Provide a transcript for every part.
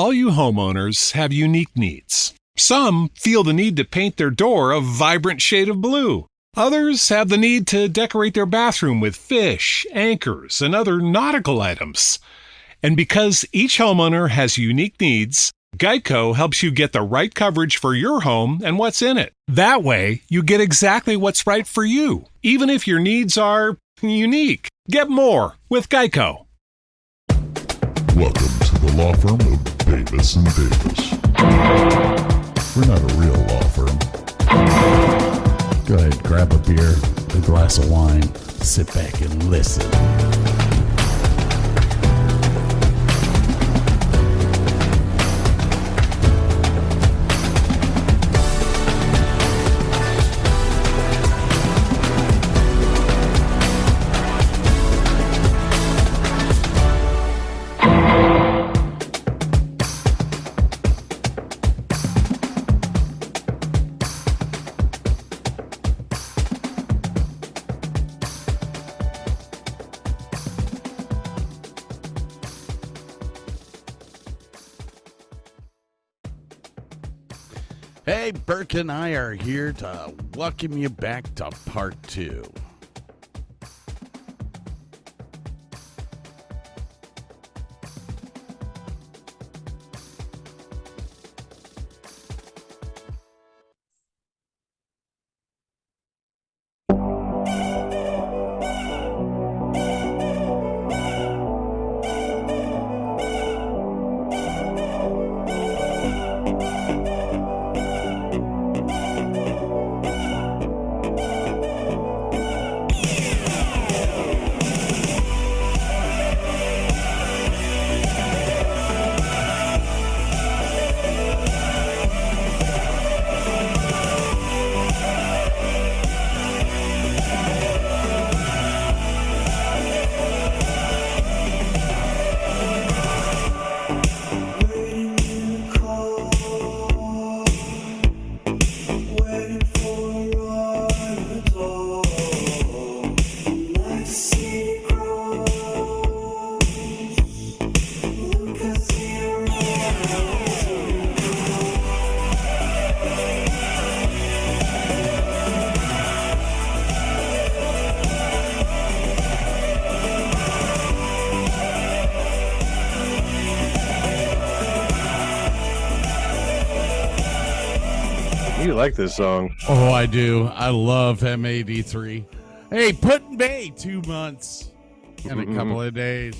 All you homeowners have unique needs. Some feel the need to paint their door a vibrant shade of blue. Others have the need to decorate their bathroom with fish, anchors, and other nautical items. And because each homeowner has unique needs, Geico helps you get the right coverage for your home and what's in it. That way, you get exactly what's right for you, even if your needs are unique. Get more with Geico. Welcome to the law firm of Davis and Davis. We're not a real law firm. Go ahead, grab a beer, a glass of wine, sit back and listen. Hey, Burke and I are here to welcome you back to part 2. You like this song? Oh, I do. I love M83. Hey, Put-in-Bay, 2 months and a couple of days.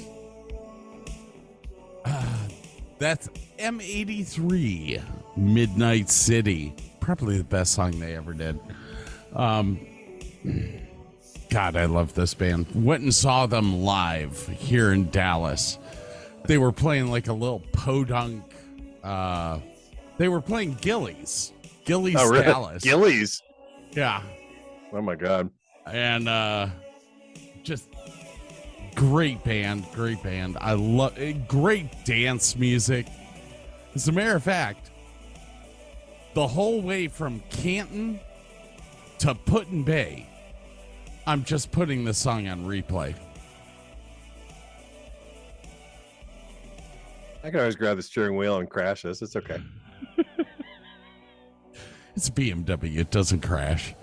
That's M83, Midnight City. Probably the best song they ever did. God, I love this band. Went and saw them live here in Dallas. They were playing like a little podunk. They were playing Gillies. Gillies, oh, really? Dallas. Gillies? Yeah. Oh, my God. And just great band. I love great dance music. As a matter of fact, the whole way from Canton to Put-in-Bay, I'm just putting the song on replay. I can always grab the steering wheel and crash this. It's okay. It's a BMW. It doesn't crash.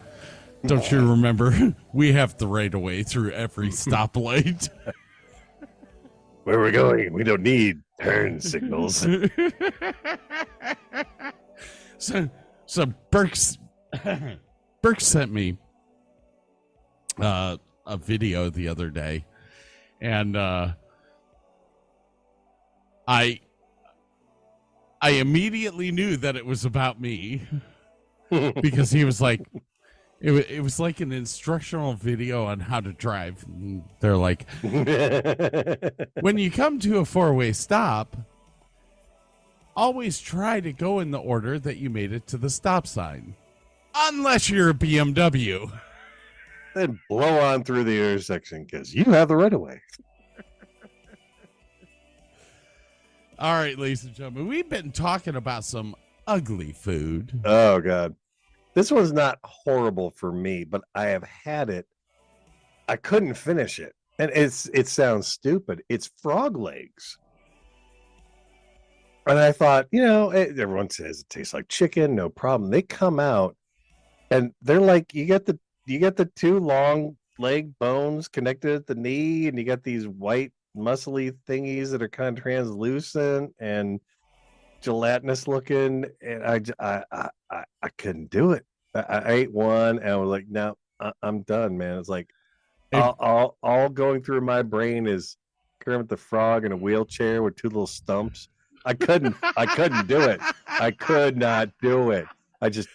Don't you remember? We have the right of way through every stoplight. Where we're going, we don't need turn signals. So Burke sent me a video the other day, and I immediately knew that it was about me. Because he was like, it was like an instructional video on how to drive. And they're like, when you come to a 4-way stop, always try to go in the order that you made it to the stop sign. Unless you're a BMW. Then blow on through the intersection because you have the right of way. All right, ladies and gentlemen, we've been talking about some ugly food. Oh, God. This one's not horrible for me, but I have had it. I couldn't finish it. And it sounds stupid. It's frog legs. And I thought, everyone says it tastes like chicken, no problem. They come out and they're like, you get the two long leg bones connected at the knee, and you got these white muscly thingies that are kind of translucent and gelatinous looking, and I couldn't do it. I ate one and I was like, no, I'm done, man. It's like all going through my brain is Kermit the Frog in a wheelchair with two little stumps. I couldn't do it. I could not do it. I just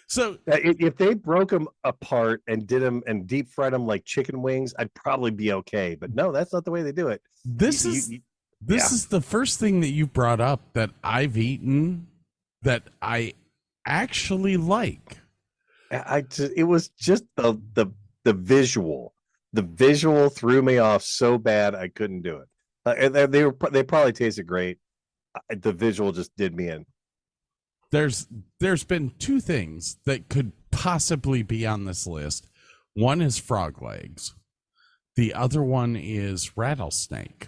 So if they broke them apart and did them and deep fried them like chicken wings, I'd probably be okay. But no, that's not the way they do it. this is the first thing that you brought up that I've eaten that I actually like. It was just the visual. The visual threw me off so bad I couldn't do it. And they probably tasted great. The visual just did me in. There's been two things that could possibly be on this list. One is frog legs. The other one is rattlesnake.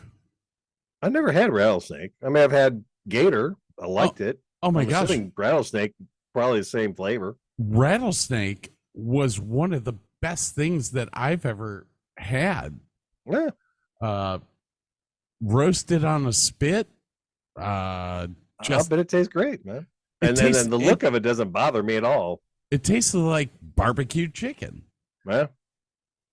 I never had rattlesnake. I mean, I've had gator. I liked it. Oh my I'm gosh. assuming rattlesnake, probably the same flavor. Rattlesnake was one of the best things that I've ever had. Yeah. Roasted on a spit. I bet it tastes great, man. And then the look of it doesn't bother me at all. It tasted like barbecued chicken. Yeah.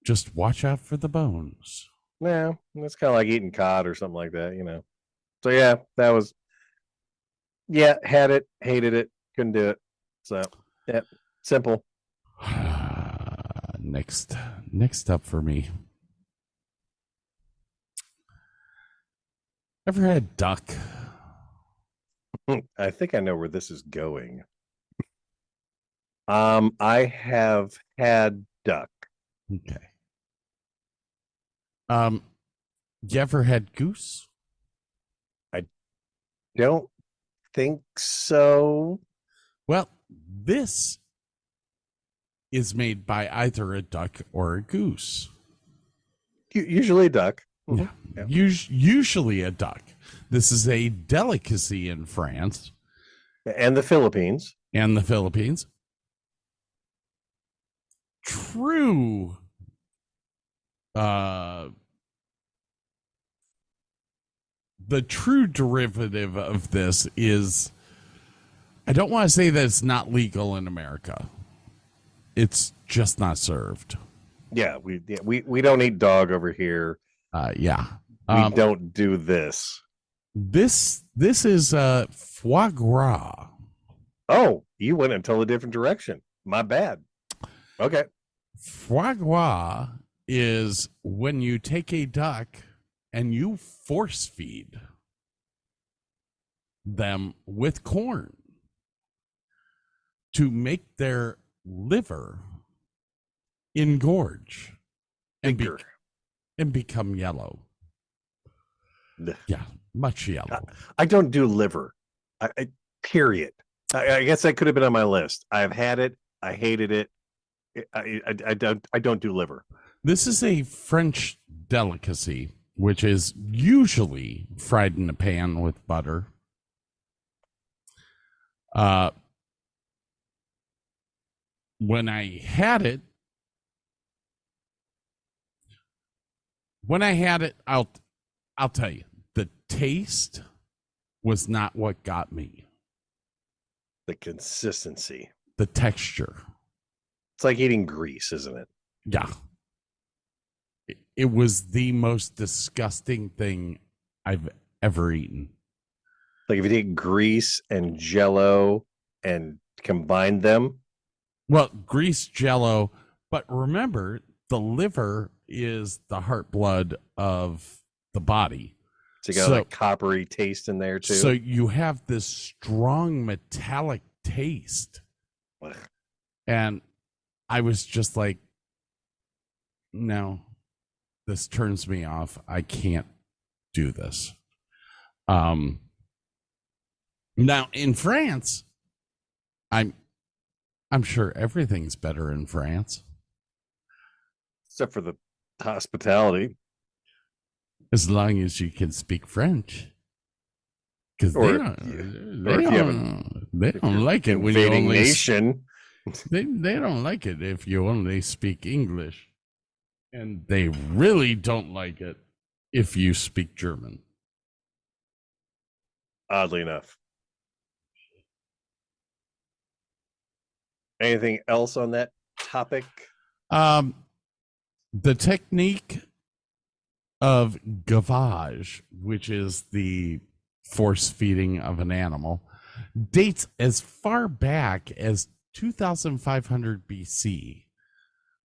Just watch out for the bones. Yeah, it's kind of like eating cod or something like that. So yeah, that was. Yeah, had it, hated it, couldn't do it. So yeah, simple. Next up for me. Ever had duck? I think I know where this is going. I have had duck. Okay. You ever had goose? I don't think so. Well, this is made by either a duck or a goose. Usually duck. Yeah. Usually a duck. This is a delicacy in France and the Philippines. True. The true derivative of this is, I don't want to say that it's not legal in America. It's just not served. Yeah, we don't eat dog over here. Yeah. We don't do this. This is foie gras. Oh, you went in a totally different direction. My bad. Okay. Foie gras is when you take a duck and you force feed them with corn to make their liver engorge and become yellow. Yeah, much yellow. I don't do liver. Period. I guess that could have been on my list. I've had it. I hated it. I don't do liver. This is a French delicacy, which is usually fried in a pan with butter. When I had it, I'll tell you, the taste was not what got me. The consistency, the texture. It's like eating grease, isn't it? Yeah. It was the most disgusting thing I've ever eaten. Like if you take grease and Jell-O and combine them. Well, grease, Jell-O, but remember, the liver is the heart blood of the body. So you got like coppery taste in there too. So you have this strong metallic taste. Ugh. And I was just like, no, this turns me off. I can't do this. Now in France, I'm sure everything's better in France. Except for the hospitality. As long as you can speak French. because Or if you have they if don't you're like it when you invading only nation. they don't like it if you only speak English, and they really don't like it if you speak German. Oddly enough. Anything else on that topic? The technique of gavage, which is the force feeding of an animal, dates as far back as 2500 BC,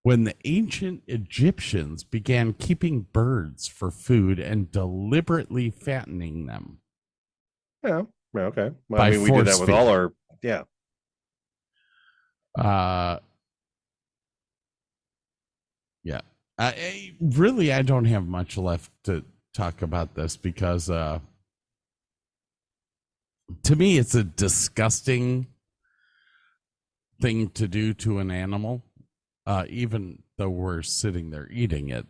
when the ancient Egyptians began keeping birds for food and deliberately fattening them. Yeah. Okay. Well, By I mean, we do that force with all feeding. our. Yeah. Yeah. Really, I don't have much left to talk about this because to me, it's a disgusting thing to do to an animal, even though we're sitting there eating it.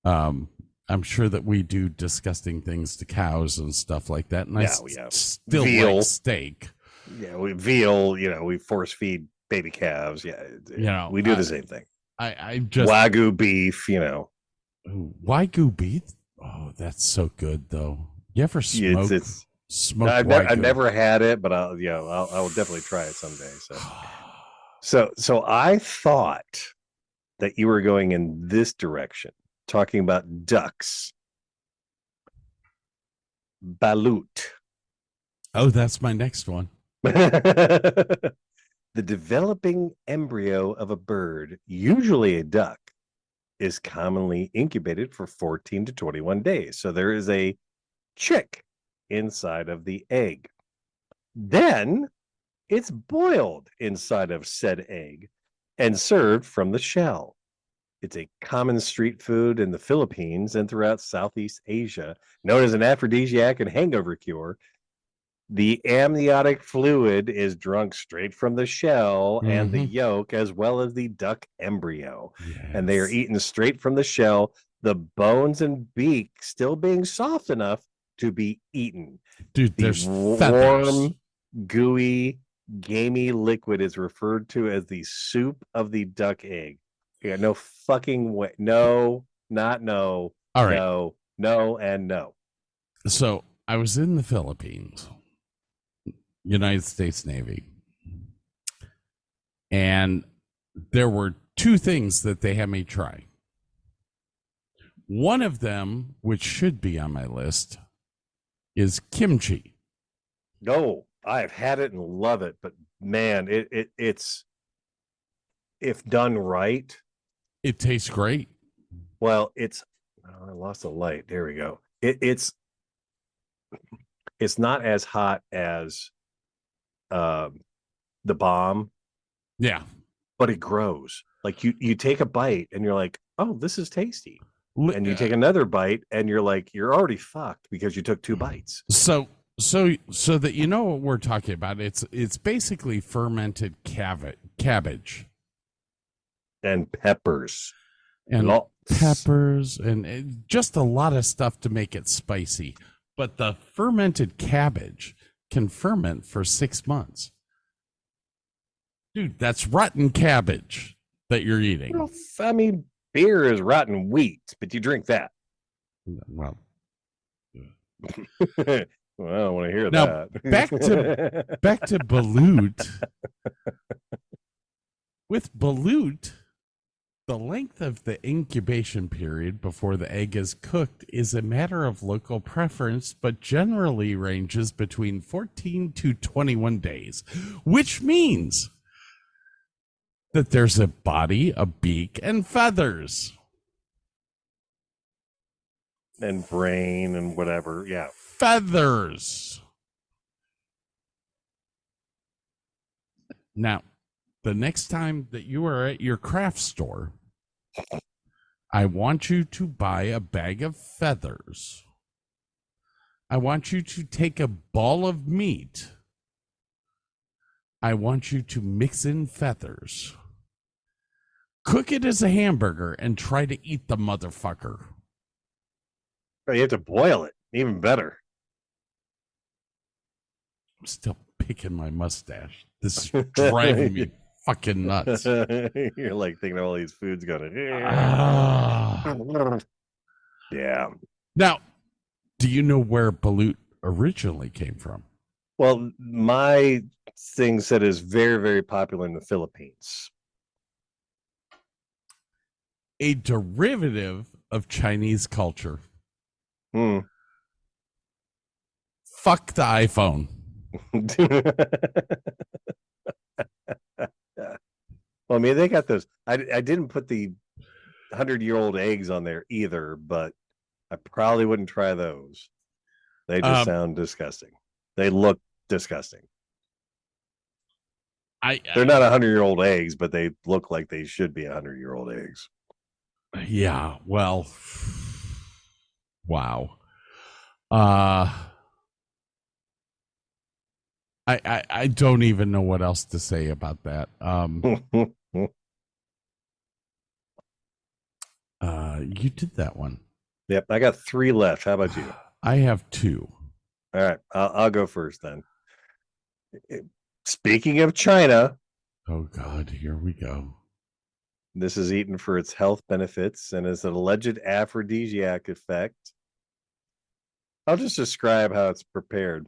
I'm sure that we do disgusting things to cows and stuff like that. And I still Veal. like steak. Yeah, we force feed baby calves. Yeah, we do the same thing. I just Wagyu beef, Wagyu beef. Oh, that's so good though. You ever smoke? I've never had it, but I will definitely try it someday. So I thought that you were going in this direction, talking about ducks. Balut. Oh, that's my next one. The developing embryo of a bird, usually a duck, is commonly incubated for 14 to 21 days. So there is a chick inside of the egg. Then it's boiled inside of said egg and served from the shell. It's a common street food in the Philippines and throughout Southeast Asia, known as an aphrodisiac and hangover cure. The amniotic fluid is drunk straight from the shell and the yolk, as well as the duck embryo. Yes. And they are eaten straight from the shell, the bones and beak still being soft enough to be eaten. Dude, there's warm, gooey, gamey liquid is referred to as the soup of the duck egg. Yeah, no fucking way. No, not no. All right. No, and no. So I was in the Philippines, United States Navy, and there were two things that they had me try. One of them, which should be on my list, is kimchi. No, I've had it and love it, but man, it's if done right, it tastes great. Well, I lost the light. There we go. It's not as hot as the bomb. Yeah. But it grows. Like you take a bite and you're like, oh, this is tasty. And you take another bite and you're like, you're already fucked because you took two bites. So that you know what we're talking about, it's basically fermented cabbage. And peppers. And peppers and just a lot of stuff to make it spicy. But the fermented cabbage can ferment for 6 months. Dude, that's rotten cabbage that you're eating. Well, I mean, beer is rotten wheat, but you drink that. Well, I don't want to hear now, that. back to balut. With balut, the length of the incubation period before the egg is cooked is a matter of local preference, but generally ranges between 14 to 21 days, which means that there's a body, a beak, and feathers. And brain and whatever, yeah. Feathers. Now, the next time that you are at your craft store, I want you to buy a bag of feathers. I want you to take a ball of meat. I want you to mix in feathers. Cook it as a hamburger and try to eat the motherfucker. Oh, you have to boil it. Even better. I'm still picking my mustache. This is driving me fucking nuts. You're like thinking of all these foods going. Yeah. Now, do you know where balut originally came from? Well, my thing said is very, very popular in the Philippines. A derivative of Chinese culture. Hmm. Fuck the iPhone. Well, I mean, they got those. I didn't put the 100-year-old eggs on there either, but I probably wouldn't try those. They just sound disgusting. They look disgusting. They're not 100-year-old eggs, but they look like they should be 100-year-old eggs. Yeah, well, wow. I don't even know what else to say about that. You did that one. Yep, I got 3 left. How about you? I have 2. All right, I'll go first then. Speaking of China, oh God, here we go. This is eaten for its health benefits and is an alleged aphrodisiac effect. I'll just describe how it's prepared.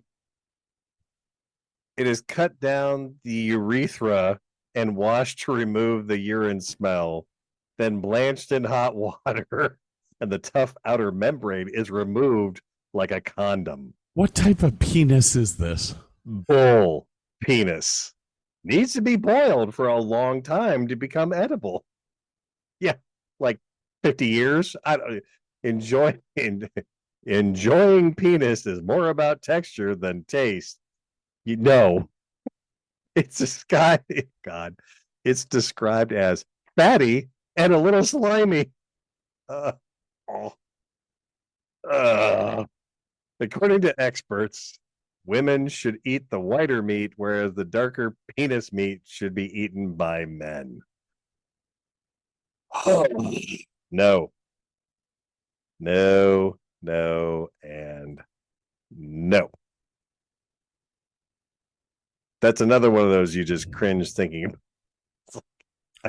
It is cut down the urethra and washed to remove the urine smell, then blanched in hot water, and the tough outer membrane is removed like a condom. What type of penis is this? Bull penis. Needs to be boiled for a long time to become edible. Yeah, like 50 years. Enjoying penis is more about texture than taste. You know, it's God. It's described as fatty and a little slimy. According to experts, women should eat the whiter meat, whereas the darker penis meat should be eaten by men. No, and no. That's another one of those you just cringe thinking.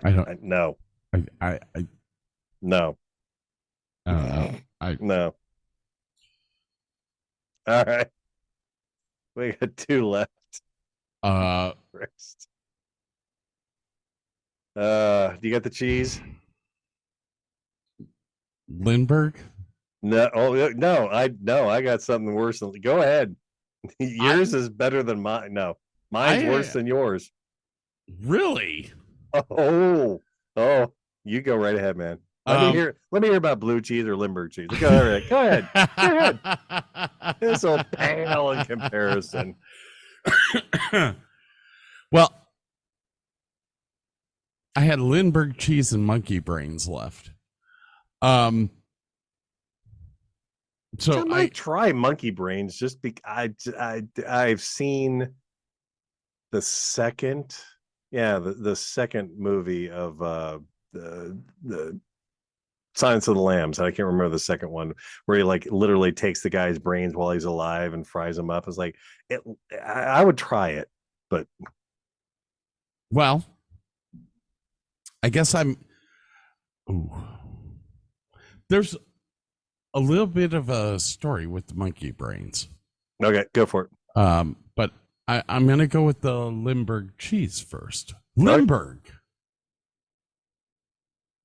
I don't. No. I No. I don't know. No. All right. We got 2 left. Christ. Do you got the cheese? Lindbergh? No. Oh no. I got something worse than. Go ahead. Yours is better than mine. No, mine's worse than yours. Really? Oh, you go right ahead, man. Let me hear about blue cheese or Limburg cheese. Go ahead. Go ahead. This will pale in comparison. Well, I had Lindbergh cheese and monkey brains left. So I might try monkey brains just because I've seen the second, the second movie of the Silence of the Lambs. I can't remember the second one where he like literally takes the guy's brains while he's alive and fries them up. It's like I would try it, but well, I guess there's a little bit of a story with the monkey brains. Okay, go for it. But I'm going to go with the Limburg cheese first. Limburg.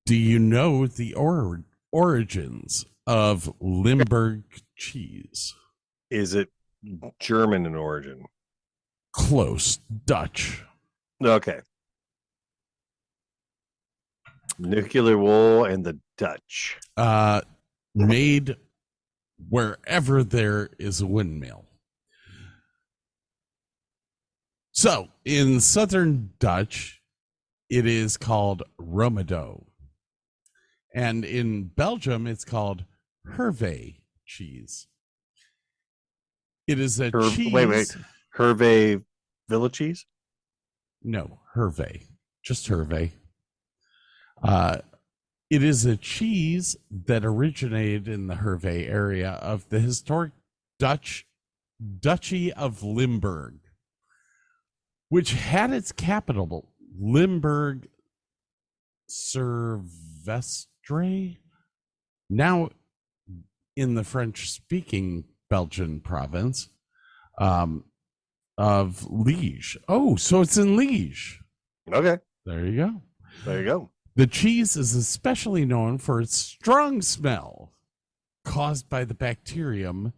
Do you know the origins of Limburg cheese? Is it German in origin? Close. Dutch. Okay. Nuclear wool and the Dutch. Made wherever there is a windmill. So in southern Dutch, it is called Romado. And in Belgium, it's called Hervé cheese. It is a cheese. Wait. Hervé Villa cheese? No, Hervé. Just Hervé. It is a cheese that originated in the Hervé area of the historic Duchy of Limburg. which had its capital Limburg sur Vestre, now in the French-speaking Belgian province of Liège. Oh, so it's in Liège. Okay. There you go. There you go. The cheese is especially known for its strong smell caused by the bacterium.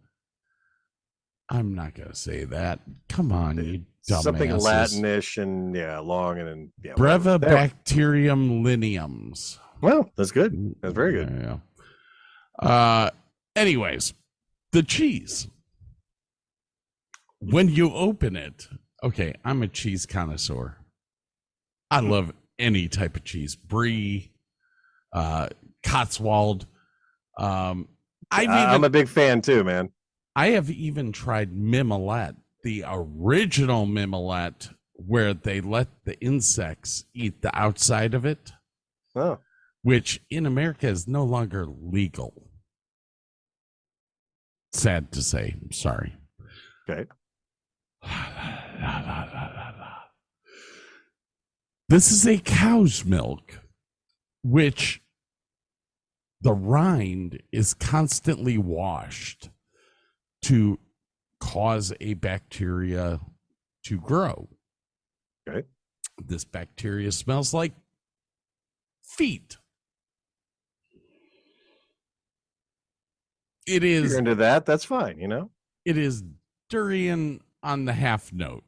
I'm not going to say that. Come on, you dumbasses. Something Latinish and long and yeah. Brevibacterium lineums. Well, that's good. That's very good. Yeah. Anyways, the cheese. When you open it, okay, I'm a cheese connoisseur. I love any type of cheese. Brie, Cotswold. I'm a big fan too, man. I have even tried Mimolette, the original Mimolette, where they let the insects eat the outside of it, which in America is no longer legal. Sad to say. I'm sorry. Okay. This is a cow's milk, which the rind is constantly washed to cause a bacteria to grow. Okay. This bacteria smells like feet. It is. If you're into that, that's fine, you know? It is durian on the half note.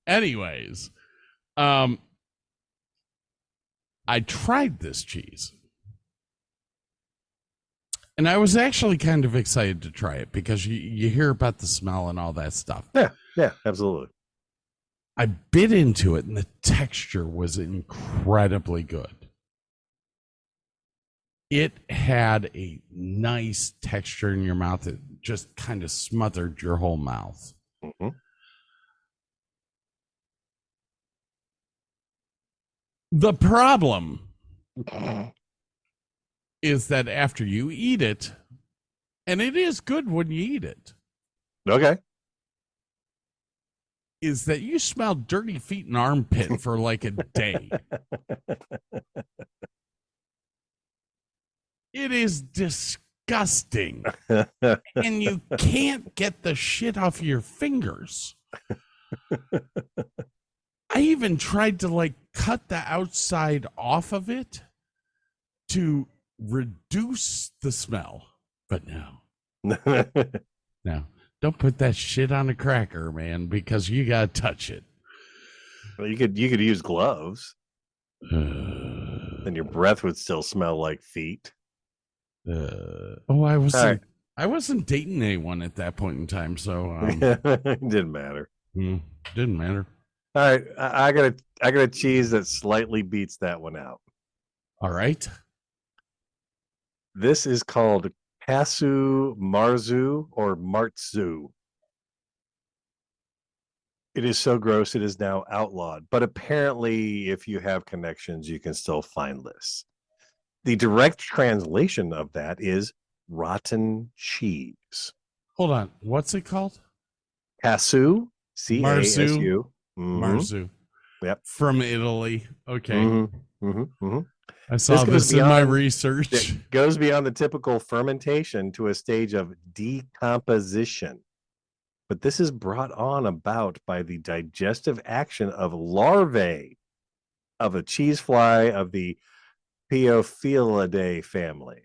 Anyways, I tried this cheese. And I was actually kind of excited to try it because you hear about the smell and all that stuff. Yeah, absolutely. I bit into it and the texture was incredibly good. It had a nice texture in your mouth. It just kind of smothered your whole mouth. Mm-hmm. The problem is that after you eat it, and it is good when you eat it. Okay. Is that you smell dirty feet and armpit for like a day. It is disgusting. And you can't get the shit off your fingers. I even tried to like cut the outside off of it to reduce the smell, but no. Don't put that shit on a cracker, man, because you gotta touch it. Well, you could use gloves, and your breath would still smell like feet. I wasn't dating anyone at that point in time, so it didn't matter. Didn't matter. All right, I got a cheese that slightly beats that one out. All right. This is called Pasu Marzu or Martzu. It is so gross, it is now outlawed. But apparently, if you have connections, you can still find this. The direct translation of that is rotten cheese. Hold on. What's it called? Pasu, C-A-S-U. Marzu. Yep. From Italy. Okay. Mm-hmm. Mm-hmm. Mm-hmm. I saw this in my research. It goes beyond the typical fermentation to a stage of decomposition. But this is brought on about by the digestive action of larvae of a cheese fly of the Piophilidae family.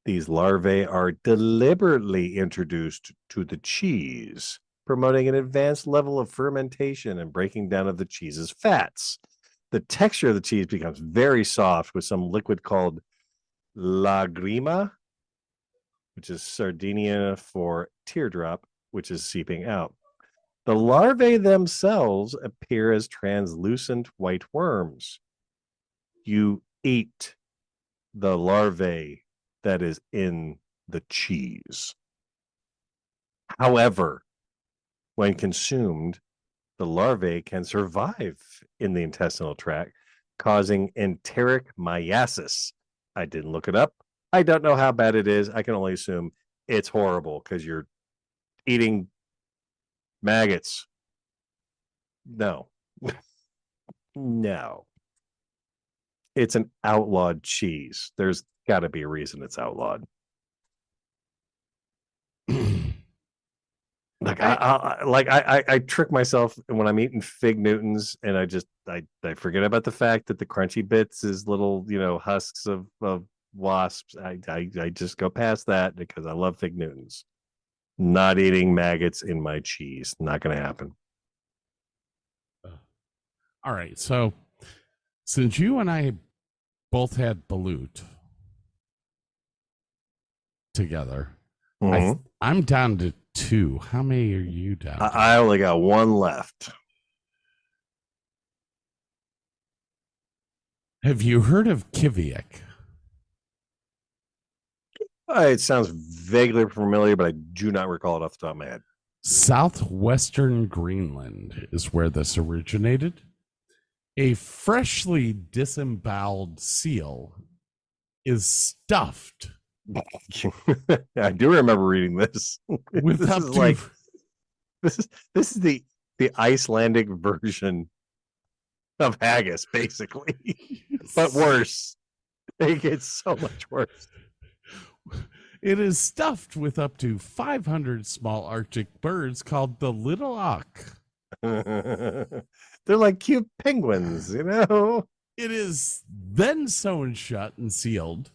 These larvae are deliberately introduced to the cheese, promoting an advanced level of fermentation and breaking down of the cheese's fats. The texture of the cheese becomes very soft with some liquid called lagrima, which is Sardinia for teardrop, which is seeping out. The larvae themselves appear as translucent white worms. You eat the larvae that is in the cheese. However, when consumed, the larvae can survive in the intestinal tract, causing enteric myiasis. I didn't look it up. I don't know how bad it is. I can only assume it's horrible because you're eating maggots. No. No. It's an outlawed cheese. There's got to be a reason it's outlawed. Like I trick myself when I'm eating fig Newtons, and I forget about the fact that the crunchy bits is little husks of wasps. I just go past that because I love fig Newtons. Not eating maggots in my cheese. Not going to happen. All right. So since you and I both had balut together, I'm down to 2. How many are you down to? I only got 1 left. Have you heard of Kiviak? It sounds vaguely familiar, but I do not recall it off the top of my head. Southwestern Greenland is where this originated. A freshly disemboweled seal is stuffed. I do remember reading this. This is the Icelandic version of haggis, basically, but worse. It gets so much worse. It is stuffed with up to 500 small Arctic birds called the little auk. They're like cute penguins, It is then sewn shut and sealed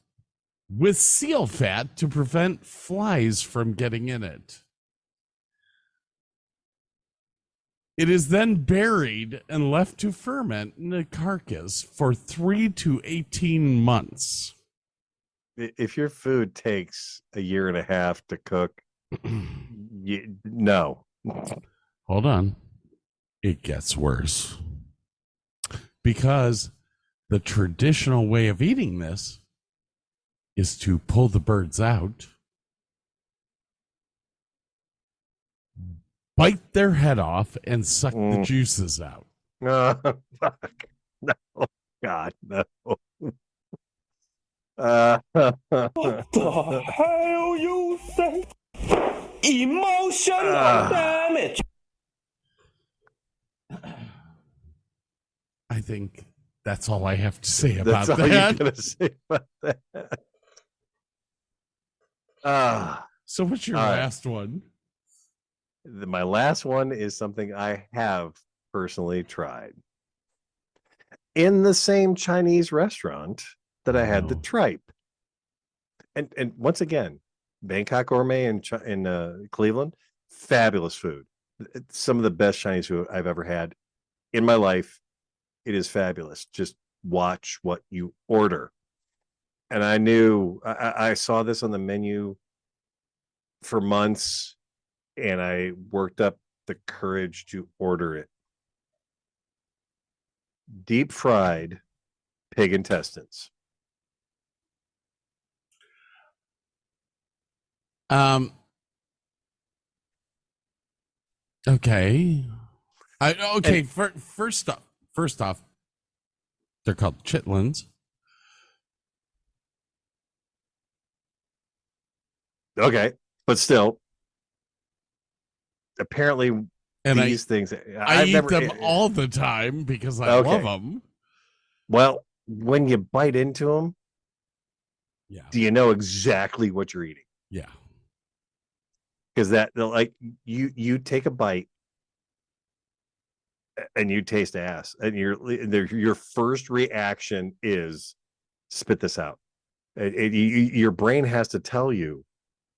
with seal fat to prevent flies from getting in it. It is then buried and left to ferment in a carcass for 3 to 18 months. If your food takes a year and a half to cook, no. Hold on. It gets worse. Because the traditional way of eating this is to pull the birds out, bite their head off, and suck the juices out. Fuck. No. God, no. What the hell you say? Emotional damage. I think that's all I have to say about that. That's all you're gonna say about that. So what's your last one? My last one is something I have personally tried. In the same Chinese restaurant that I had the tripe. And once again, Bangkok Gourmet in Cleveland, fabulous food. Some of the best Chinese food I've ever had in my life. It is fabulous. Just watch what you order. And I knew I saw this on the menu for months, and I worked up the courage to order it. Deep fried pig intestines. Okay. First off, they're called chitlins. Okay, but still, apparently, these things I eat them all the time because I love them. Well, when you bite into them, do you know exactly what you're eating? Yeah. Because you take a bite and you taste ass, and your first reaction is spit this out. Your brain has to tell you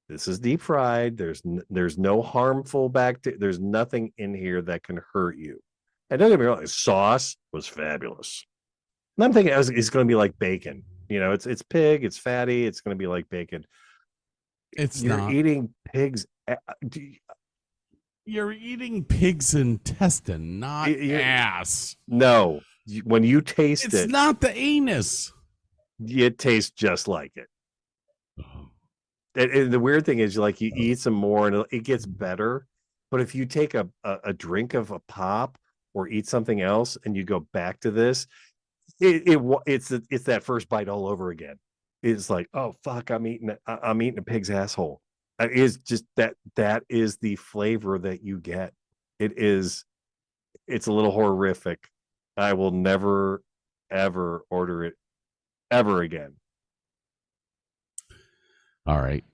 this is deep fried. There's no harmful bacteria. There's nothing in here that can hurt you. And don't get me wrong, sauce was fabulous. And I'm thinking it's going to be like bacon. It's pig. It's fatty. It's going to be like bacon. You're eating pigs. You're eating pig's intestine, not ass. No, when you taste it's not the anus. It tastes just like it. And the weird thing is, you eat some more and it gets better. But if you take a drink of a pop or eat something else and you go back to this, it's that first bite all over again. It's like, oh fuck, I'm eating a pig's asshole. Is just that is the flavor that you get. It's a little horrific. I will never ever order it ever again. All right.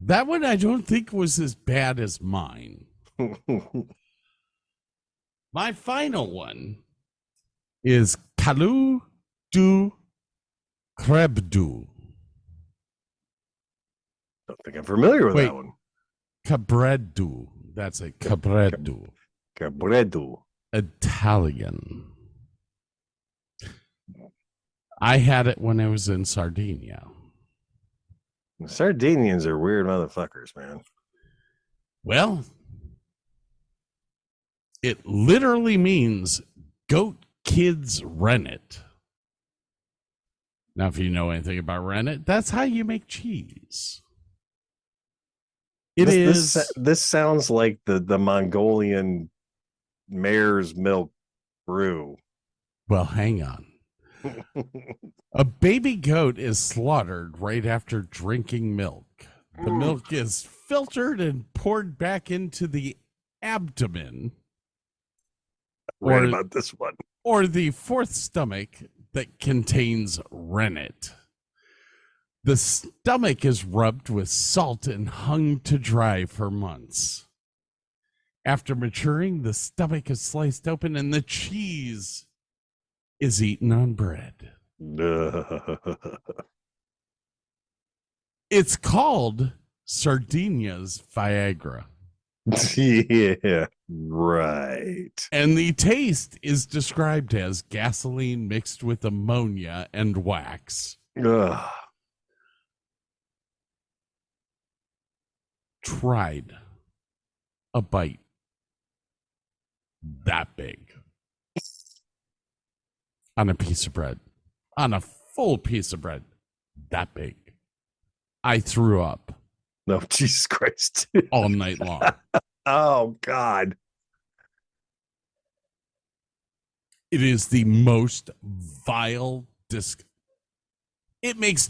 That one I don't think was as bad as mine. My final one is Kalu du Krebdu. Don't think I'm familiar with that one. Cabredu. That's it. Cabredu. Cabredu. Italian. I had it when I was in Sardinia. Sardinians are weird motherfuckers, man. Well, it literally means goat kids rennet. Now, if you know anything about rennet, that's how you make cheese. This sounds like the Mongolian mare's milk brew. Well, hang on. A baby goat is slaughtered right after drinking milk. The milk is filtered and poured back into the abdomen. Right about this one. Or the fourth stomach that contains rennet. The stomach is rubbed with salt and hung to dry for months. After maturing, the stomach is sliced open and the cheese is eaten on bread. It's called Sardinia's Viagra. Yeah, right. And the taste is described as gasoline mixed with ammonia and wax. Ugh. Tried a bite that big on a piece of bread, on a full piece of bread that big. I threw up. No, Jesus Christ. All night long. Oh, God. It is the most vile It makes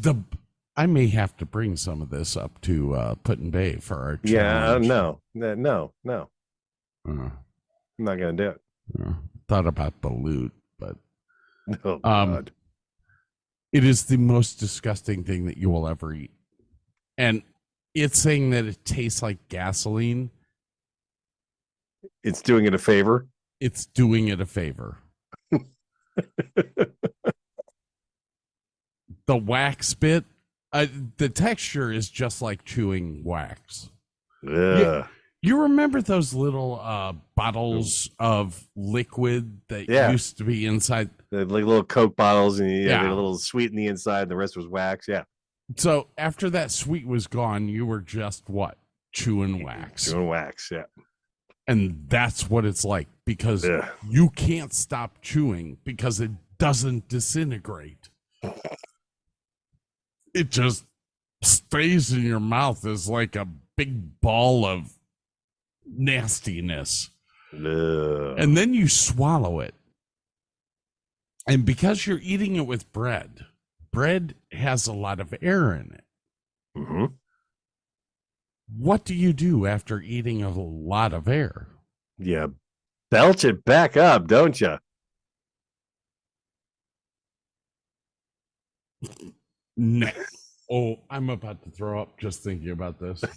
I may have to bring some of this up to Put in Bay for our challenge. No. Uh, I'm not going to do it. Thought about the loot, but Oh, God. it is the most disgusting thing that you will ever eat. And it's saying that it tastes like gasoline. It's doing it a favor. It's doing it a favor. The wax bit, the texture is just like chewing wax. Yeah. You remember those little bottles of liquid that used to be inside? Like little Coke bottles, and Yeah. they're a little sweet in the inside, and the rest was wax. Yeah. So after that sweet was gone, you were just what? Chewing wax. Chewing wax, yeah. And that's what it's like, because you can't stop chewing because it doesn't disintegrate. It just stays in your mouth as like a big ball of nastiness. And then you swallow it. And because you're eating it with bread has a lot of air in it. Mm-hmm. What do you do after eating a lot of air? Yeah, belch it back up, don't you? No. Oh, I'm about to throw up just thinking about this. I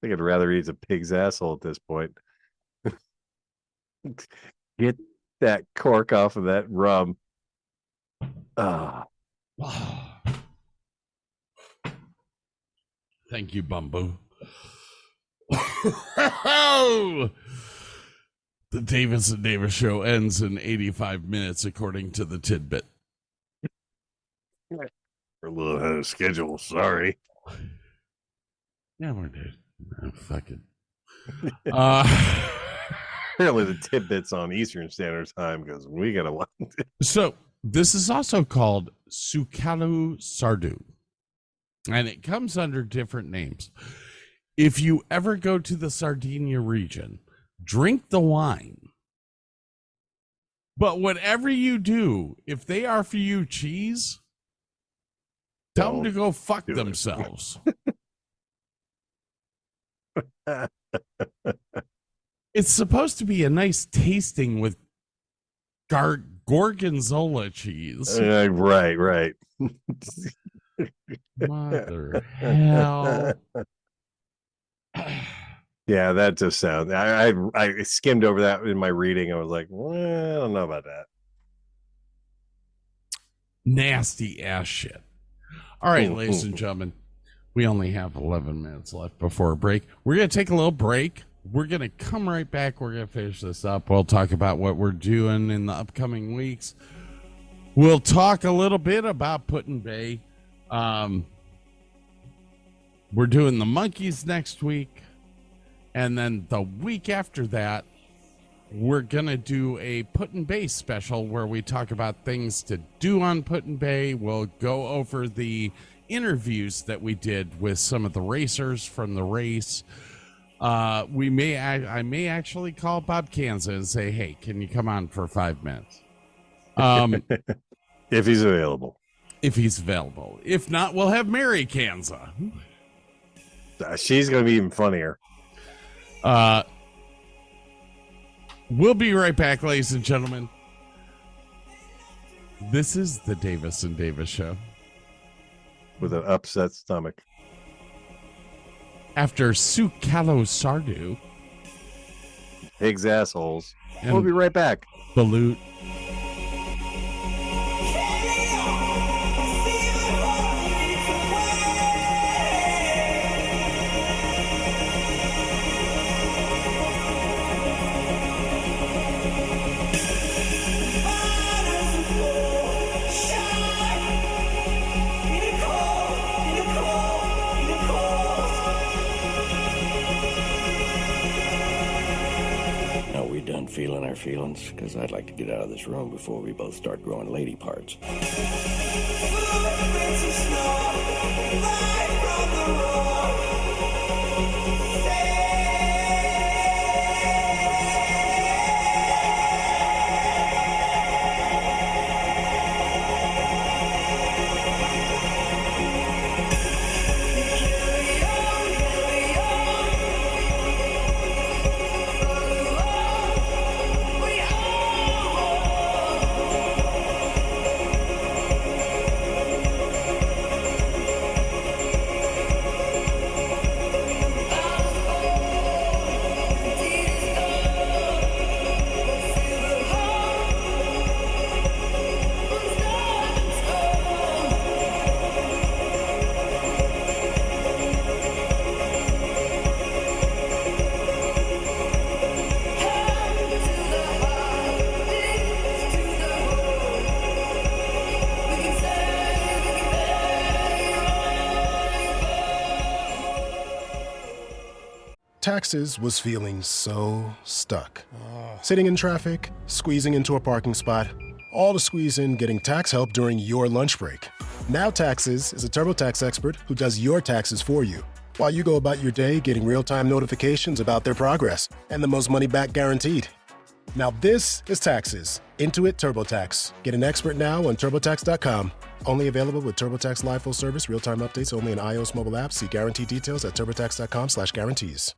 think I'd rather eat a pig's asshole at this point. Get that cork off of that rum. Thank you, Bumbo. The Davis and Davis show ends in 85 minutes, according to the tidbit. We're a little ahead of schedule. Sorry. Yeah, we're good. Fuck it. Apparently, the tidbit's on Eastern Standard Time because we got to. So, this is also called Sukalu Sardu, and it comes under different names. If you ever go to the Sardinia region, drink the wine. But whatever you do, if they offer you cheese, Tell them to go fuck themselves. It's supposed to be a nice tasting with gorgonzola cheese. Right. Mother hell. Yeah, that just sounds. I skimmed over that in my reading. I was like, well, I don't know about that. Nasty ass shit. All right, ladies and gentlemen, we only have 11 minutes left before a break. We're going to take a little break. We're going to come right back. We're going to finish this up. We'll talk about what we're doing in the upcoming weeks. We'll talk a little bit about Put-in-Bay. We're doing the Monkeys next week. And then the week after that, we're going to do a Put-in-Bay special where we talk about things to do on Put-in-Bay. We'll go over the interviews that we did with some of the racers from the race. I may actually call Bob Kanza and say, hey, can you come on for 5 minutes? If he's available. If not, we'll have Mary Kanza. She's going to be even funnier. We'll be right back, ladies and gentlemen. This is the Davis and Davis Show. With an upset stomach. After Sukalo Sardu. Pigs assholes. And we'll be right back. Balut. Feeling our feelings, because I'd like to get out of this room before we both start growing lady parts. Taxes was feeling so stuck. Sitting in traffic, squeezing into a parking spot, all to squeeze in getting tax help during your lunch break. Now Taxes is a TurboTax expert who does your taxes for you, while you go about your day getting real-time notifications about their progress and the most money back guaranteed. Now this is Taxes. Intuit TurboTax. Get an expert now on TurboTax.com. Only available with TurboTax Live full service, real-time updates only in iOS mobile apps. See guarantee details at TurboTax.com/guarantees.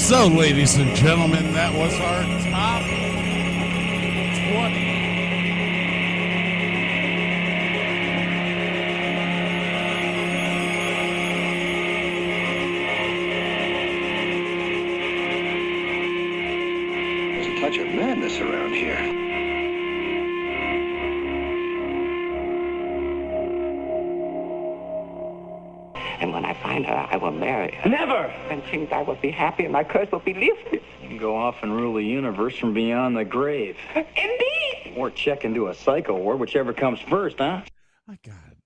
So, ladies and gentlemen, that was our top 20. There's a touch of madness around here. And when I find her, I will marry her. Never! When she means I will be happy and my curse will be lifted. You can go off and rule the universe from beyond the grave. Indeed! Or check into a psycho ward, whichever comes first, huh? My God,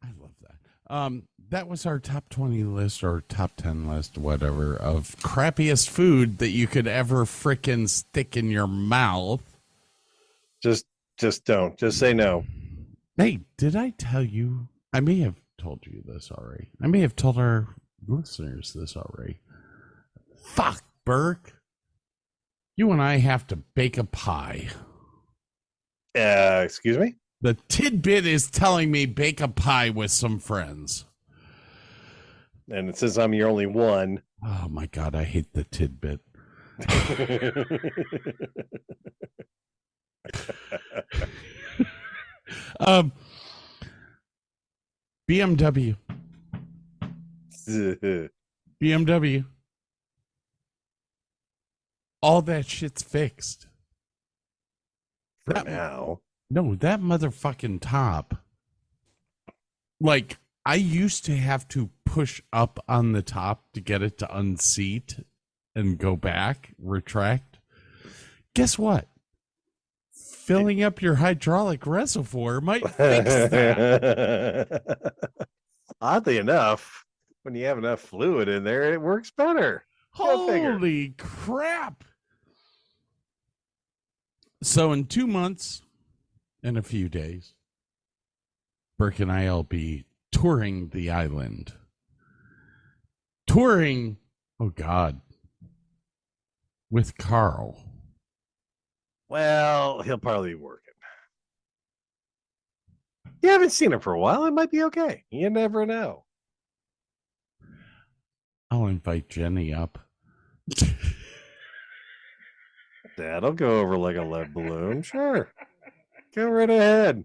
I love that. That was our top 20 list or top 10 list, whatever, of crappiest food that you could ever frickin' stick in your mouth. Just don't. Just say no. Hey, did I tell you? I may have told you this already. I may have told our listeners this already. Fuck, Burke. You and I have to bake a pie. Excuse me? The tidbit is telling me bake a pie with some friends. And since I'm your only one. Oh my God, I hate the tidbit. BMW. BMW. All that shit's fixed. For now. No, that motherfucking top. Like, I used to have to push up on the top to get it to unseat and go back, retract. Guess what? Filling up your hydraulic reservoir might fix that. Oddly enough, when you have enough fluid in there, it works better. Holy crap. So in 2 months and a few days, Burke and I will be touring the island. Touring, oh God, with Carl. Well, he'll probably be working. You haven't seen him for a while. It might be okay. You never know. I'll invite Jenny up. That'll go over like a lead balloon. Sure. Go right ahead.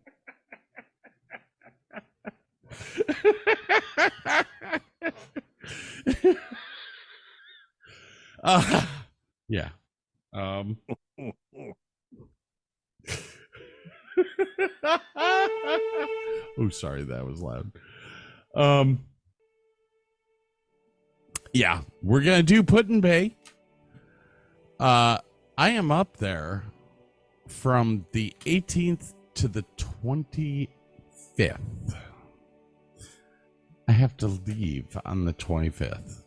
Yeah. Oh, sorry, that was loud. Yeah, we're gonna do Put-in-Bay. I am up there from the 18th to the 25th. I have to leave on the 25th.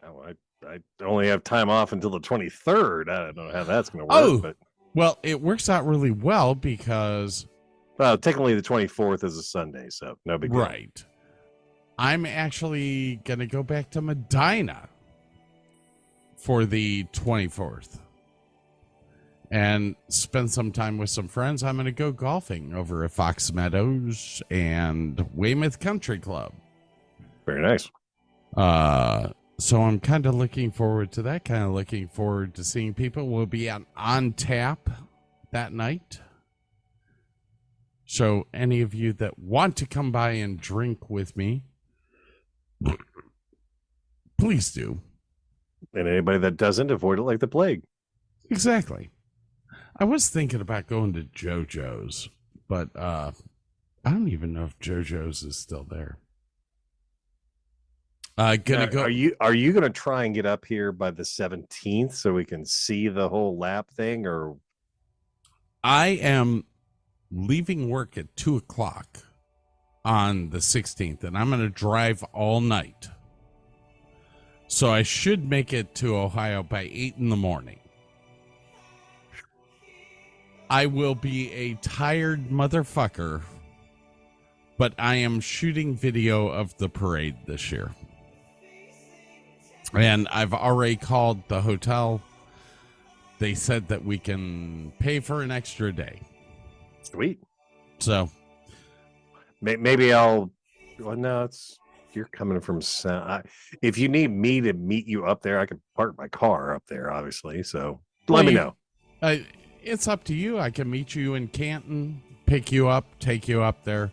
Oh, I only have time off until the 23rd. I don't know how that's going to work. Oh, but well, it works out really well because... Well, technically the 24th is a Sunday, so no big deal. Right. I'm actually going to go back to Medina for the 24th and spend some time with some friends. I'm going to go golfing over at Fox Meadows and Weymouth Country Club. Very nice. So I'm kind of looking forward to that, kind of looking forward to seeing people. We'll be on tap that night. So any of you that want to come by and drink with me, please do. And anybody that doesn't, avoid it like the plague. Exactly. I was thinking about going to JoJo's, but I don't even know if JoJo's is still there. Gonna go. Are you gonna try and get up here by the 17th so we can see the whole lap thing? Or I am leaving work at 2:00 on the 16th, and I'm gonna drive all night. So I should make it to Ohio by 8 in the morning. I will be a tired motherfucker, but I am shooting video of the parade this year. And I've already called the hotel. They said that we can pay for an extra day. Sweet. So maybe I'll. Well, no, it's you're coming from if you need me to meet you up there, I can park my car up there, obviously. So let me know. It's up to you. I can meet you in Canton, pick you up, take you up there.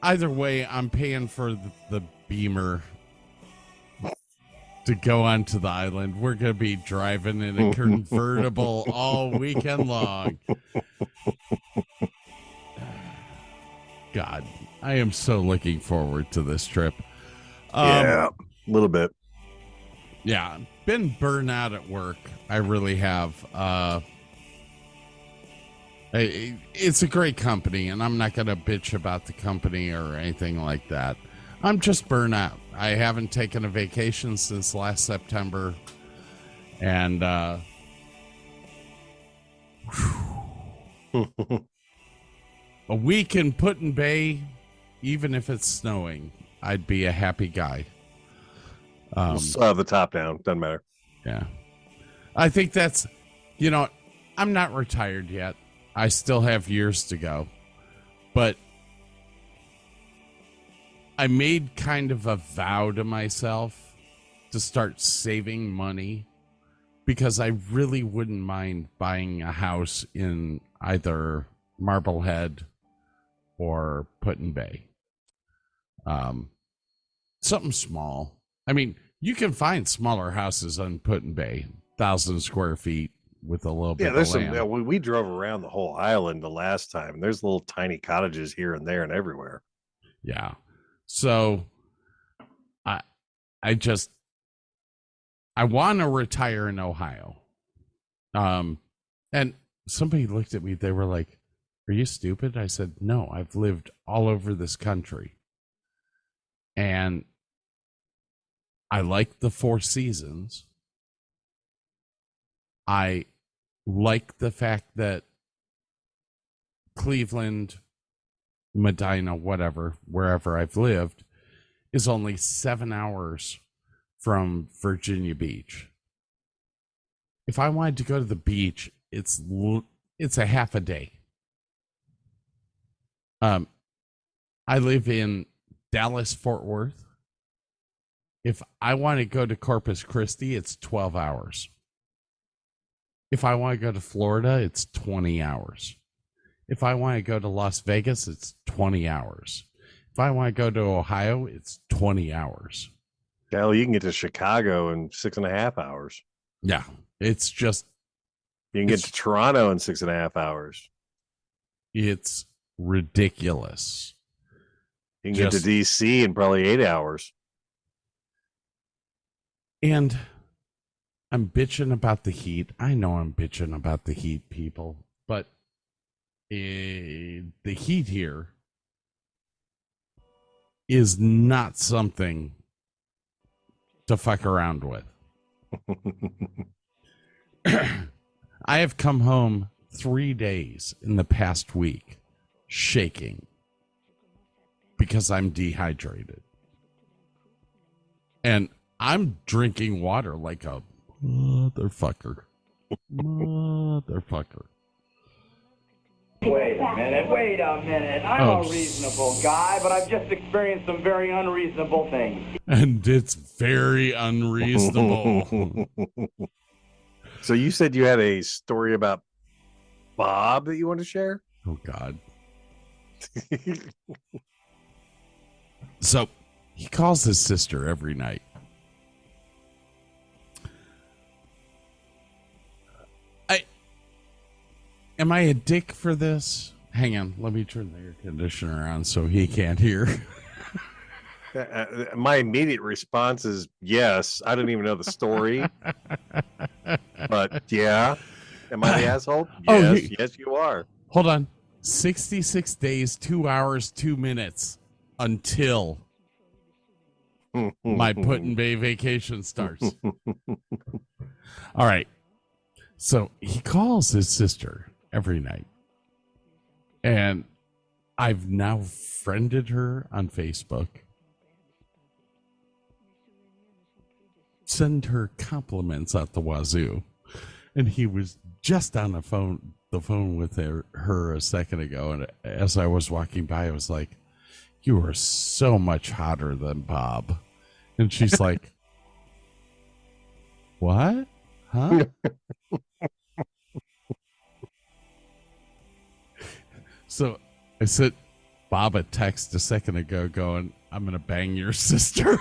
Either way, I'm paying for the Beamer to go onto the island. We're going to be driving in a convertible all weekend long. God, I am so looking forward to this trip. Yeah, a little bit. Yeah, been burned out at work. I really have. It's a great company, and I'm not going to bitch about the company or anything like that. I'm just burnt out. I haven't taken a vacation since last September, and a week in Put-in Bay, even if it's snowing, I'd be a happy guy. We'll still have the top down. Doesn't matter. Yeah. I think that's, I'm not retired yet. I still have years to go. But I made kind of a vow to myself to start saving money because I really wouldn't mind buying a house in either Marblehead or Put-in Bay. Something small. I mean, you can find smaller houses on Put-in Bay, 1,000 square feet with a little bit of land. We drove around the whole island the last time. There's little tiny cottages here and there and everywhere. Yeah. So I want to retire in Ohio. And somebody looked at me, they were like, "Are you stupid?" I said, "No, I've lived all over this country. And I like the Four Seasons. I like the fact that Cleveland, Medina, whatever, wherever I've lived, is only 7 hours from Virginia Beach. If I wanted to go to the beach, it's a half a day. I live in Dallas, Fort Worth. If I want to go to Corpus Christi, it's 12 hours. If I want to go to Florida, it's 20 hours. If I want to go to Las Vegas, it's 20 hours. If I want to go to Ohio, it's 20 hours. Hell, you can get to Chicago in 6.5 hours. Yeah, it's just... You can get to Toronto in 6.5 hours. It's ridiculous. You can get to D.C. in probably 8 hours. And I'm bitching about the heat. I know I'm bitching about the heat, people, but the heat here is not something to fuck around with. I have come home 3 days in the past week shaking because I'm dehydrated. And I'm drinking water like a motherfucker. Motherfucker. Wait a minute. I'm a reasonable guy, but I've just experienced some very unreasonable things. And it's very unreasonable. So you said you had a story about Bob that you want to share? Oh, God. So he calls his sister every night. Am I a dick for this? Hang on, let me turn the air conditioner on so he can't hear. My immediate response is yes. I don't even know the story. But yeah. Am I the asshole? Yes, yes, you are. Hold on. 66 days, 2 hours, 2 minutes until my Put-in Bay vacation starts. All right. So he calls his sister every night. And I've now friended her on Facebook. Send her compliments at the wazoo. And he was just on the phone with her a second ago. And as I was walking by, I was like, You are so much hotter than Bob. And she's like, what? Huh? So I sent Bob a text a second ago going, I'm going to bang your sister.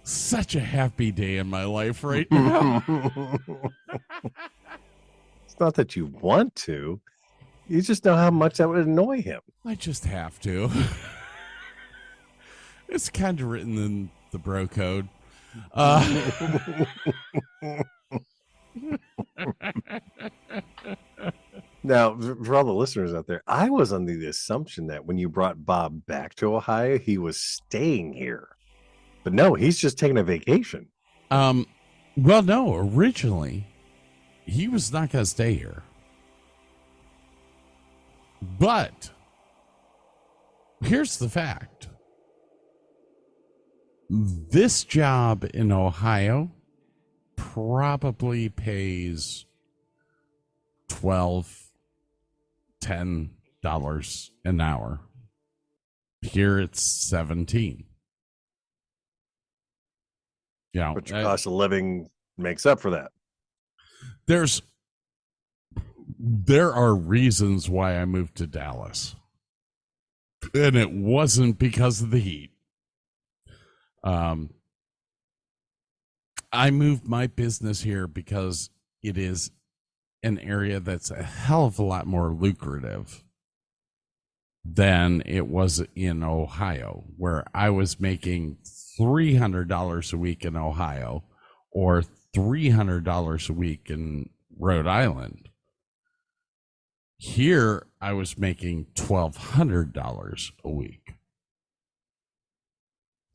Such a happy day in my life right now. It's not that you want to. You just know how much that would annoy him. I just have to. It's kind of written in the bro code. Now, for all the listeners out there, I was under the assumption that when you brought Bob back to Ohio, he was staying here. But no, he's just taking a vacation. Well, no, originally he was not going to stay here. But here's the fact. This job in Ohio probably pays $10 an hour. Here it's 17. Yeah, But your cost of living makes up for that. There are reasons why I moved to Dallas. And it wasn't because of the heat. I moved my business here because it is an area that's a hell of a lot more lucrative than it was in Ohio, where I was making $300 a week in Ohio or $300 a week in Rhode Island. Here, I was making $1,200 a week.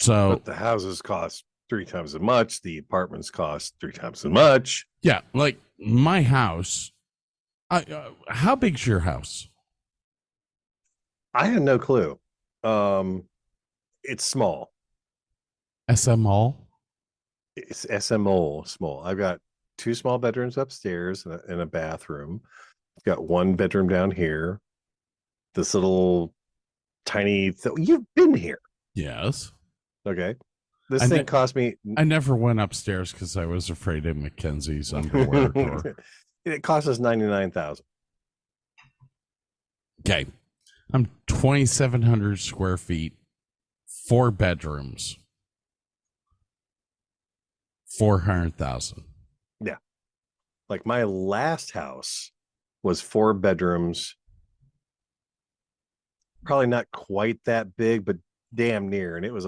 So, But the houses cost 3 times as much. The apartments cost 3 times as much. yeah, like my house. How big's your house? I had no clue. It's small. SML? It's SMO small. I've got 2 small bedrooms upstairs and a bathroom. I've got 1 bedroom down here. This little tiny you've been here. Yes. Okay. This thing cost me. I never went upstairs because I was afraid of Mackenzie's underwear drawer. It cost us $99,000. Okay. I'm 2,700 square feet, 4 bedrooms, 400,000. Yeah. Like my last house was 4 bedrooms. Probably not quite that big, but damn near. And it was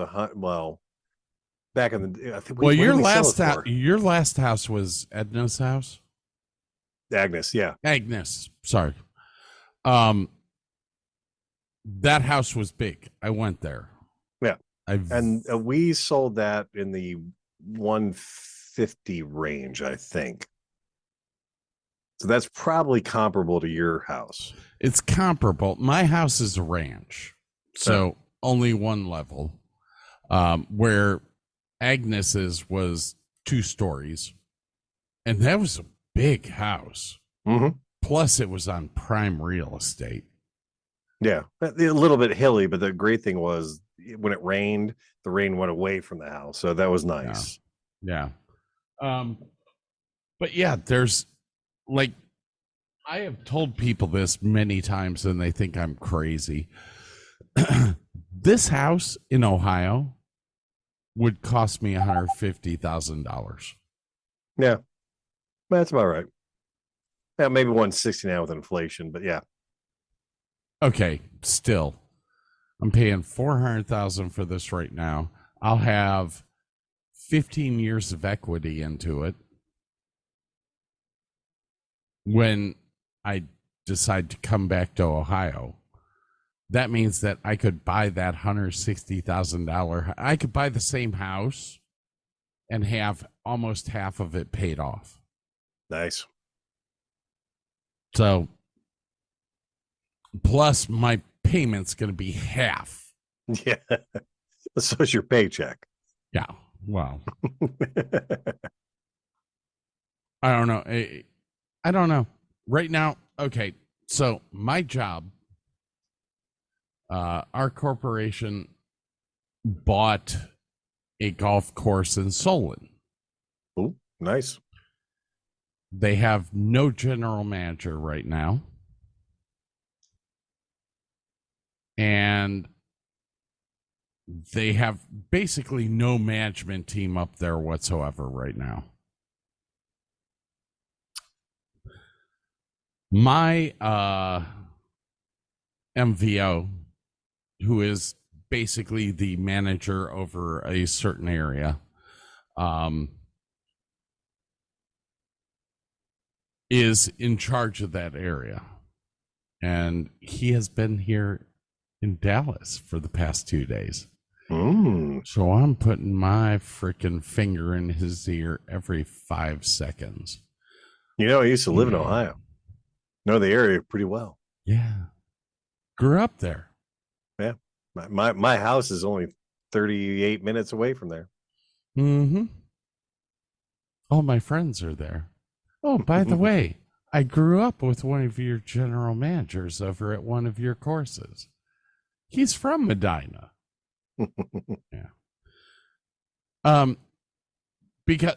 back in the I think your last house was Edna's house? Agnes, yeah. Agnes, sorry. That house was big. I went there. Yeah. And we sold that in the 150 range, I think. So that's probably comparable to your house. It's comparable. My house is a ranch, so only one level. Where Agnes's was 2 stories, and that was a big house. Mm-hmm. Plus, it was on prime real estate. Yeah, a little bit hilly, but the great thing was when it rained, the rain went away from the house, so that was nice. Yeah. But yeah, there's like, I have told people this many times and they think I'm crazy. This house in Ohio would cost me $150,000. Yeah, that's about right. Yeah, maybe 160 now with inflation, but yeah. Okay, still, I'm paying $400,000 for this right now. I'll have 15 years of equity into it when I decide to come back to Ohio. That means that I could buy that $160,000. I could buy the same house and have almost half of it paid off. Nice. So, plus my payment's going to be half. Yeah. So is your paycheck. Yeah. Well, I don't know. I don't know. Right now, okay. So my job, our corporation bought a golf course in Solon. Oh, nice. They have no general manager right now. And they have basically no management team up there whatsoever right now. My MVO, who is basically the manager over a certain area, is in charge of that area. And he has been here in Dallas for the past 2 days. So I'm putting my freaking finger in his ear every 5 seconds. You know, I used to live in Ohio. Know the area pretty well. Yeah. Grew up there. Yeah. My house is only 38 minutes away from there. Mm-hmm. All my friends are there. Oh, by the way, I grew up with one of your general managers over at one of your courses. He's from Medina. Yeah. Because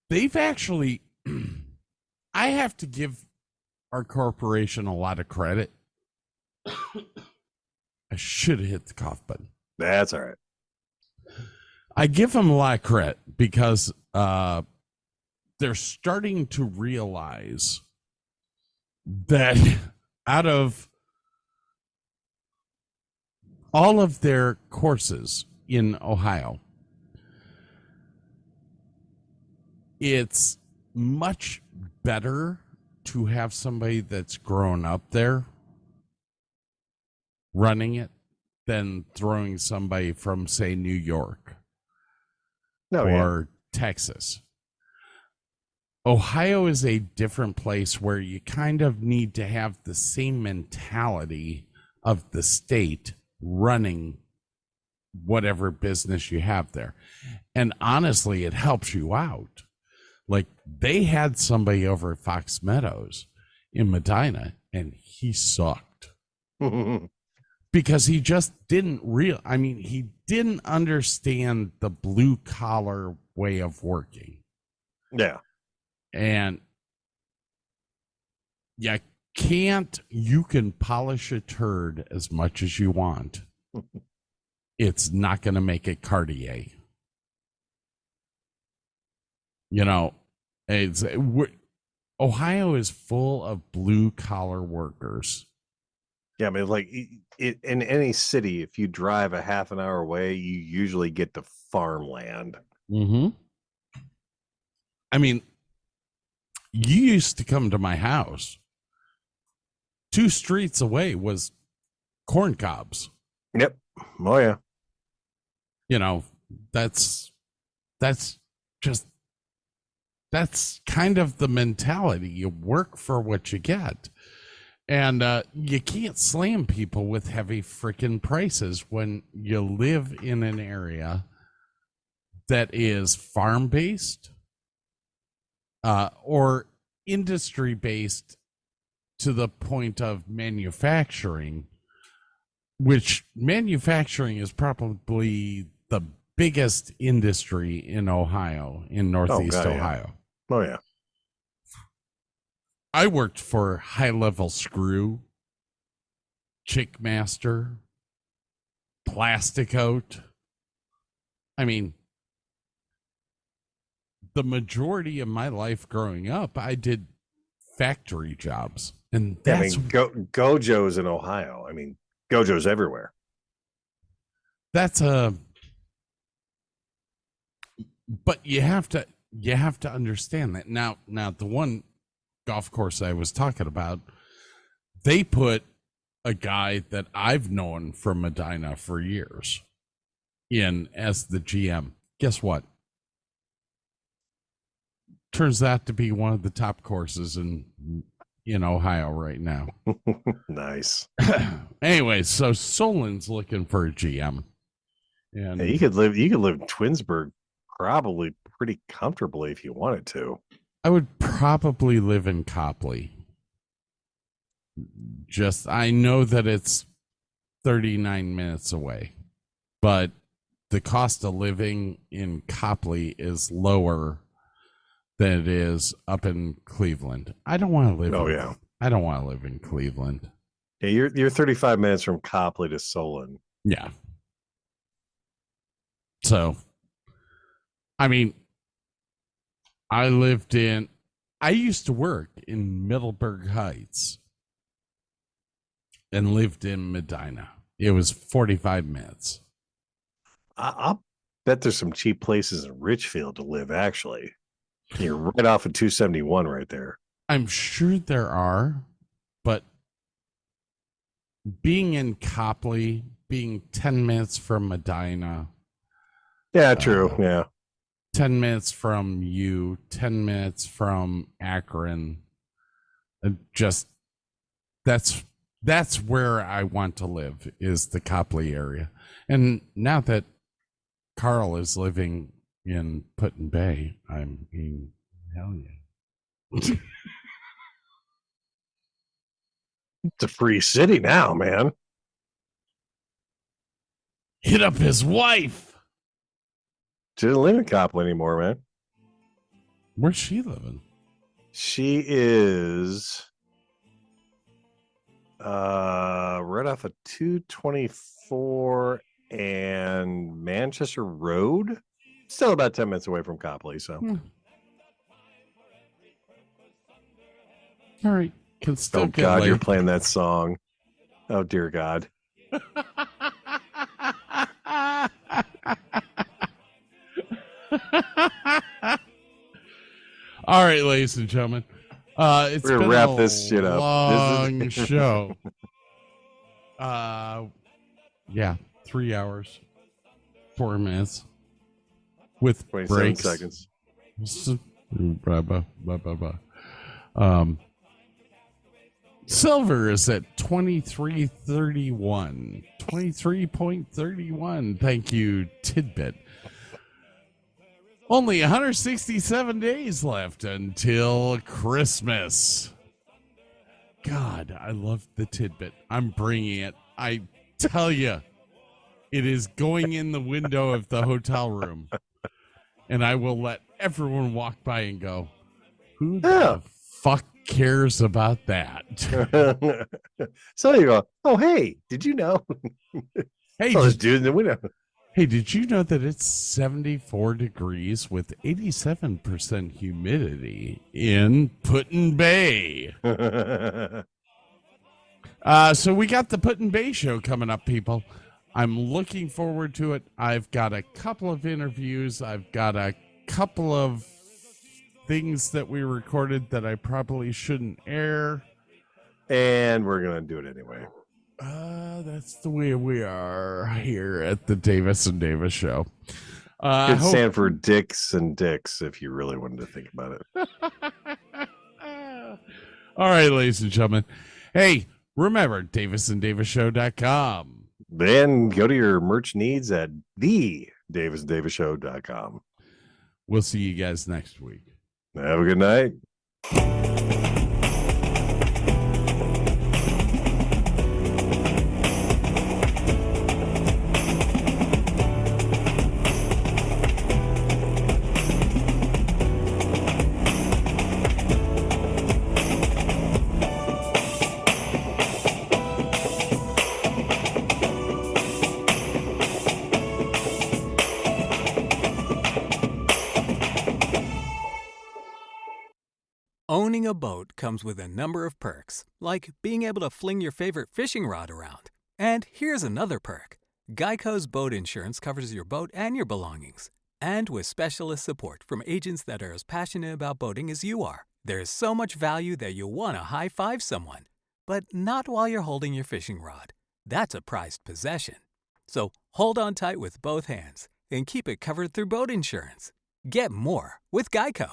they've actually, I have to give our corporation a lot of credit. I should have hit the cough button. That's all right. I give them a lot of credit because they're starting to realize that out of all of their courses in Ohio, it's much better to have somebody that's grown up there running it than throwing somebody from, say, New York or Texas. Ohio is a different place where you kind of need to have the same mentality of the state running whatever business you have there. And honestly, it helps you out. Like, they had somebody over at Fox Meadows in Medina, and he sucked. Because he just didn't he didn't understand the blue collar way of working. Yeah. And you can polish a turd as much as you want. It's not going to make it Cartier. You know, Ohio is full of blue collar workers. Yeah, I mean, like in any city, if you drive a half an hour away, you usually get to farmland. Mm-hmm. I mean, you used to come to my house. 2 streets away was corn cobs. Yep. Oh yeah. You know, that's kind of the mentality. You work for what you get. And you can't slam people with heavy freaking prices when you live in an area that is farm-based or industry-based to the point of manufacturing, which manufacturing is probably the biggest industry in Ohio, in Northeast Ohio. Oh, yeah. I worked for High Level Screw, Chickmaster, Plasticoat. I mean, the majority of my life growing up, I did factory jobs. And that's Gojo's in Ohio. I mean, Gojo's everywhere. But you have to understand that. Now the one golf course I was talking about, they put a guy that I've known from Medina for years in as the GM. Guess what? Turns out to be one of the top courses in Ohio right now. Nice. Anyway, so Solon's looking for a GM. And you could live in Twinsburg probably pretty comfortably if you wanted to. I would probably live in Copley. I know that it's 39 minutes away, but the cost of living in Copley is lower than it is up in Cleveland. I don't want to live. I don't want to live in Cleveland. Yeah, you're 35 minutes from Copley to Solon. Yeah. So, I mean, I used to work in Middleburg Heights and lived in Medina. It was 45 minutes. I'll bet there's some cheap places in Richfield to live, actually. You're right off of 271 right there. I'm sure there are, but being in Copley, being 10 minutes from Medina. Yeah, true. 10 minutes from 10 minutes from Akron. That's where I want to live, is the Copley area. And now that Carl is living in Put-in Bay, I mean, hell yeah. It's a free city now, man. Hit up his wife. She doesn't live in Copley anymore, man. Where's she living? She is right off of 224 and Manchester Road. Still about 10 minutes away from Copley, so. All right. Can still Oh get God, laid. you're playing that song. Oh dear God. All right, ladies and gentlemen. It's We're gonna been wrap a this shit up. long show. Yeah, 3 hours, 4 minutes with 27 breaks. seconds. Silver is at 23.31. 23.31. Thank you, Tidbit. Only 167 days left until Christmas. God, I love the Tidbit. I'm bringing it. I tell you, it is going in the window of the hotel room. And I will let everyone walk by and go, who the fuck cares about that? So you go, oh, hey, did you know? Hey, this dude in the window. Hey, did you know that it's 74 degrees with 87% humidity in Put-in Bay? So we got the Put-in Bay show coming up, people. I'm looking forward to it. I've got a couple of interviews. I've got a couple of things that we recorded that I probably shouldn't air. And we're going to do it anyway. That's the way we are here at the Davis and Davis show. Could stand for Dicks and Dicks if you really wanted to think about it. All right, ladies and gentlemen. Hey, remember, davisanddavisshow.com. Then go to your merch needs at thedavisanddavisshow.com. We'll see you guys next week. Have a good night. Owning a boat comes with a number of perks, like being able to fling your favorite fishing rod around. And here's another perk. Geico's boat insurance covers your boat and your belongings. And with specialist support from agents that are as passionate about boating as you are, there's so much value that you'll want to high-five someone. But not while you're holding your fishing rod. That's a prized possession. So hold on tight with both hands and keep it covered through boat insurance. Get more with Geico.